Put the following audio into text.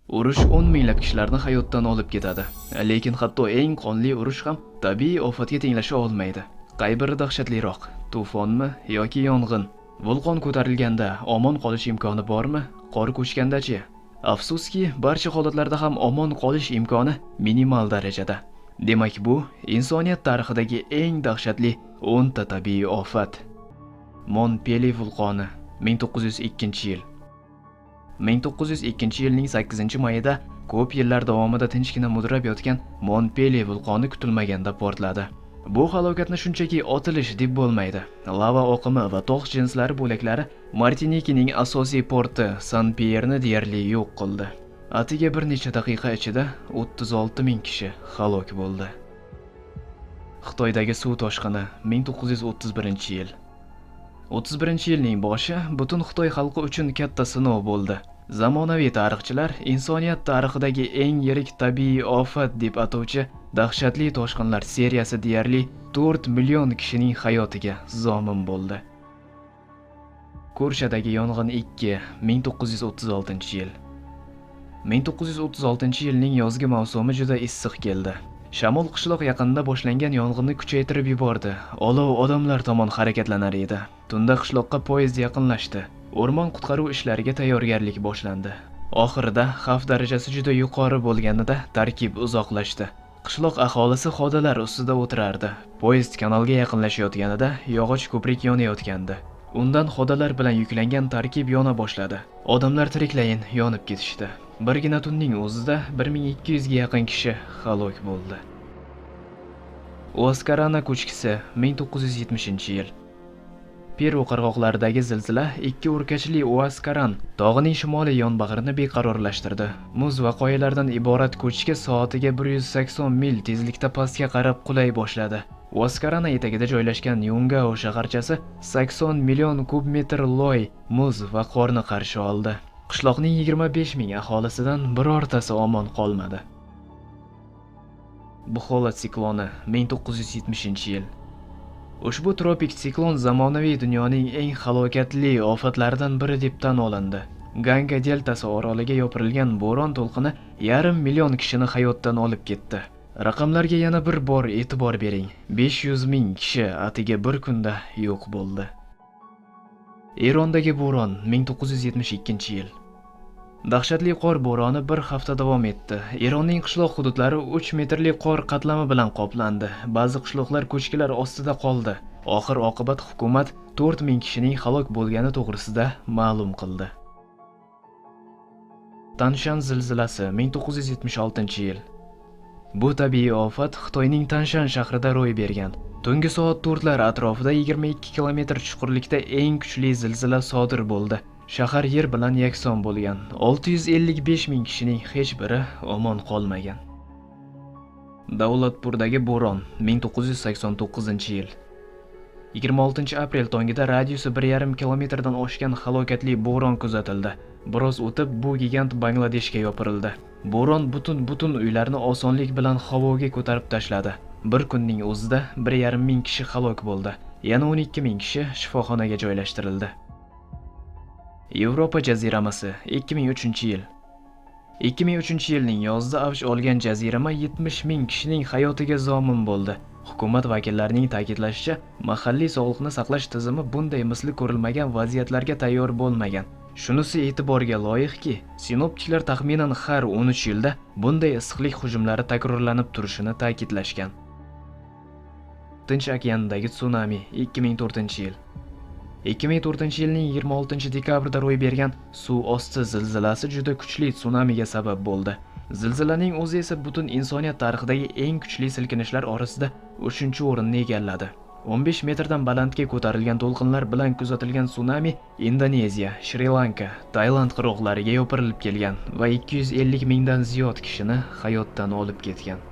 Urush 10 minglab kishilarni hayotdan olib ketadi. Lekin hatto eng qonli urush ham tabiiy ofatga tenglasha olmaydi. Qay biri dahshatliroq, to'fonmi yoki yong'in? Vulqon ko'tarilganda omon qolish imkoni bormi? Qor ko'chganda-chi? Afsuski, barcha holatlarda ham omon qolish imkoni minimal darajada. Demak, bu insoniyat tarixidagi eng dahshatli 10 ta tabiiy ofat. Montpellier vulqoni 1902-yil. 1902-yilning 8-mayida ko'p yillar davomida tinchgina mudrab yotgan Montpellier vulqoni kutilmaganda portladi. Bu halokatni shunchaki otilish deb bo'lmaydi. Lava oqimi va tog' jinslari bo'laklari Martinikining asosiy porti San-Pyerni deyarli yo'q qildi. Atiga bir necha daqiqa ichida 36 ming kishi halok bo'ldi. Xitoydagi suv toshqini 1931-yil. 31-yilning boshi butun Xitoy xalqi uchun katta sinov bo'ldi. Zamonaviy tarixchilar insoniyat tarixidagi eng yirik tabiiy ofat deb atovchi dahshatli toshqinlar seriyasi deyarli 4 million kishining hayotiga zomin bo'ldi. Kurshadagi yong'in 2 1936-yil. 1936-yilning yozgi mavsumi juda issiq keldi. Shamol qishloq yaqinida boshlangan yong'inni kuchaytirib yubordi. Olov odamlar tomon harakatlanar edi. Tunda qishloqqa poyezd yaqinlashdi. O'rmon qutqaruv ishlariga tayyorgarlik boshlandi. Oxirida xavf darajasi juda yuqori bo'lganida tarkib uzoqlashdi. Qishloq aholisi xodalar ustida o'tirardi. Poyezd kanalga yaqinlashayotganida yog'och ko'prik yonayotgandi. Undan xodalar bilan yuklangan tarkib yona boshladi. Odamlar tiriklayin yonib ketishdi. Birgina tunning o'zida 1200 ga yaqin kishi halok bo'ldi. Uaskarana ko'chkisi 1970-yil. Peru qirg'oqlaridagi zilzila 2 o'rkachli Uaskaran tog'ining shimoliy yonbag'rini beqarorlashtirdi. Muz va qoyalardan iborat ko'chki soatiga 180 mil tezlikda pastga qarab qulay boshladi. Uaskarana etagida joylashgan Yungao shaharchasi 80 million kub metr loy, muz va qorni qarshi oldi. Qishloqning 25 ming aholisidan birortasi omon qolmadi. Buxola sikloni 1970-yil. Ushbu tropik siklon zamonaviy dunyoning eng halokatli ofatlaridan biri deb tan olindi. Ganga deltasi oroliga yopirilgan bo'ron to'lqini 1,5 million kishini hayotdan olib ketdi. Raqamlarga yana bir bor e'tibor bering. 500 ming kishi atiga bir kunda yo'q bo'ldi. Erondagi bo'ron 1972-yil. Dahshatli qor bo'roni bir hafta davom etdi. Eronning qishloq hududlari 3 metrli qor qatlami bilan qoplandi. Ba'zi qishloqlar ko'chkilar ostida qoldi. Oxir oqibat hukumat 4000 kishining halok bo'lgani to'g'risida ma'lum qildi. Tanshan zilzilasi 1976-yil. Bu tabiiy ofat Xitoyning Tanshan shahrida ro'y bergan. Tungi soat 4lar atrofida 22 kilometr chuqurlikda eng kuchli zilzila sodir bo'ldi. Shahar yer bilan yakson bo'lgan. 655 ming kishining hech biri omon qolmagan. Davlatpurdagi bo'ron 1989-yil. 26 aprel tongida radiusi 1,5 kilometrdan oshgan halokatli bo'ron kuzatildi. Biroz o'tib bu gigant Bangladeshga yopirildi. Bo'ron butun uylarni osonlik bilan havoga ko'tarib tashladi. Bir kunning o'zida 1,5 ming kishi halok bo'ldi. Yana 12 ming kishi shifoxonaga joylashtirildi. Yevropa jaziramasi 2003-yil. 2003-yilning yozda avj olgan jazirama 70 ming kishining hayotiga zomin bo'ldi. Hukumat vakillarining ta'kidlashicha, mahalliy sog'liqni saqlash tizimi bunday misli ko'rilmagan vaziyatlarga tayyor bo'lmagan. Shunisi e'tiborga loyiqki, sinoptiklar taxminan har 13 yilda bunday issiqlik hujumlari takrorlanib turishini ta'kidlashgan. Tinch okeanidagi tsunami 2004-yil. 2004-yilning 26 dekabrida ro'y bergan suv osti zilzilasi juda kuchli tsunamiga sabab bo'ldi. Zilzilaning o'zi esa butun insoniyat tarixidagi eng kuchli silkinishlar orasida 3-o'rinni egalladi. 15 metrdan balandga ko'tarilgan to'lqinlar bilan kuzatilgan tsunami Indoneziya, Shri-Lanka, Tailand qirg'oqlariga yopirilib kelgan va 250 mingdan ziyod kishini hayotdan olib ketgan.